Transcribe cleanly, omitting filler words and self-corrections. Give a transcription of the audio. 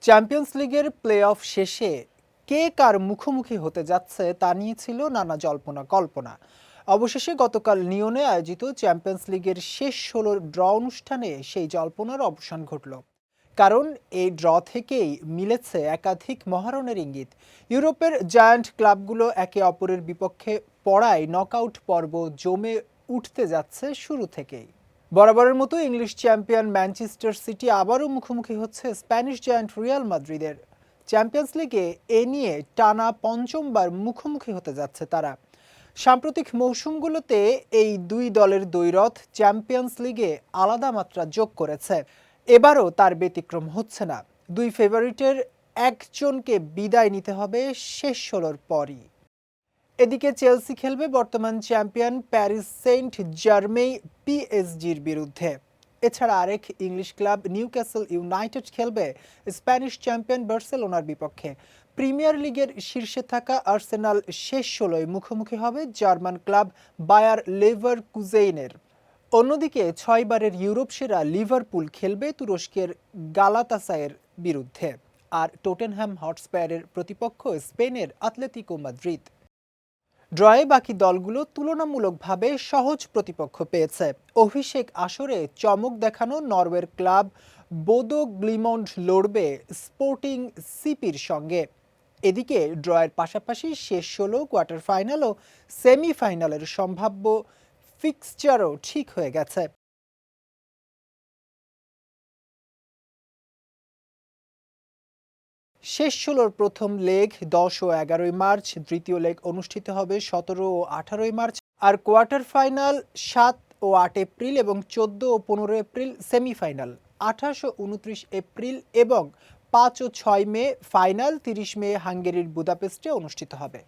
Champions লিগের play of শেষে কে কার মুখোমুখি হতে যাচ্ছে তা নিয়ে ছিল নানা জল্পনা কল্পনা। অবশেষে গতকাল লিওনে আয়োজিত চ্যাম্পিয়ন্স লিগের শেষ ১৬ ড্র অনুষ্ঠানে সেই জল্পনার অবসান ঘটল। কারণ এই ড্র থেকেই মিলেছে একাধিক মহারণের ইঙ্গিত। ইউরোপের জায়ান্ট ক্লাবগুলো একে অপরের বিপক্ষে পড়ায় নকআউট পর্ব জমে উঠতে যাচ্ছে শুরু থেকেই। বরাবরের মতো ইংলিশ চ্যাম্পিয়ন ম্যানচেস্টার সিটি আবারও মুখোমুখি হচ্ছে স্প্যানিশ জায়ান্ট রিয়াল মাদ্রিদের। চ্যাম্পিয়ন্স লিগে এ নিয়ে টানা পঞ্চমবার মুখোমুখি হতে যাচ্ছে তারা। সাম্প্রতিক মৌসুমগুলোতে এই দুই দলের দ্বৈরথ চ্যাম্পিয়ন্স লিগে আলাদা মাত্রা যোগ করেছে। এবারও তার ব্যতিক্রম হচ্ছে না। দুই ফেভারিটের একজনকে বিদায় নিতে হবে শেষ ১৬র পরই। এদিকে চেলসি খেলবে বর্তমান চ্যাম্পিয়ন প্যারিস সেন্ট জার্মেই পিএসজির বিরুদ্ধে। এছাড়া আরেক ইংলিশ ক্লাব নিউক্যাসল ইউনাইটেড খেলবে স্প্যানিশ চ্যাম্পিয়ন বার্সেলোনার বিপক্ষে। প্রিমিয়ার লিগের শীর্ষে থাকা আর্সেনাল শেষ ১৬য় মুখোমুখি হবে জার্মান ক্লাব বায়ার লেভারকুজেনের। অন্যদিকে ৬বারের ইউরোপ সেরা লিভারপুল খেলবে তুরস্কের গালাতাসারাইয়ের বিরুদ্ধে। আর টটেনহ্যাম হটস্পায়ারের প্রতিপক্ষ স্পেনের আতলেতিকো মাদ্রিদ। ড্রয়ে বাকি দলগুলো তুলনামূলকভাবে সহজ প্রতিপক্ষ পেয়েছে। অভিষেক আসরে চমক দেখানো নরওয়ের ক্লাব বোদো গ্লিমন্ড লড়বে স্পোর্টিং সিপির সঙ্গে। এদিকে ড্রয়ের পাশাপাশি শেষ ১৬, কোয়ার্টার ফাইনাল ও সেমিফাইনালের সম্ভাব্য ফিক্সচারও ঠিক হয়ে গেছে। শেষ ১৬র প্রথম লেগ ১০ ও ১১ই মার্চ, দ্বিতীয় লেগ অনুষ্ঠিত হবে ১৭ ও ১৮ই মার্চ, আর কোয়ার্টার ফাইনাল ৭ ও ৮ এপ্রিল এবং ১৪ ও ১৫ এপ্রিল সেমিফাইনাল ২৮ ও ২৯ এপ্রিল এবং ৫ ও ৬ মে ফাইনাল ৩০ মে হাঙ্গেরির বুদাপেস্টে অনুষ্ঠিত হবে।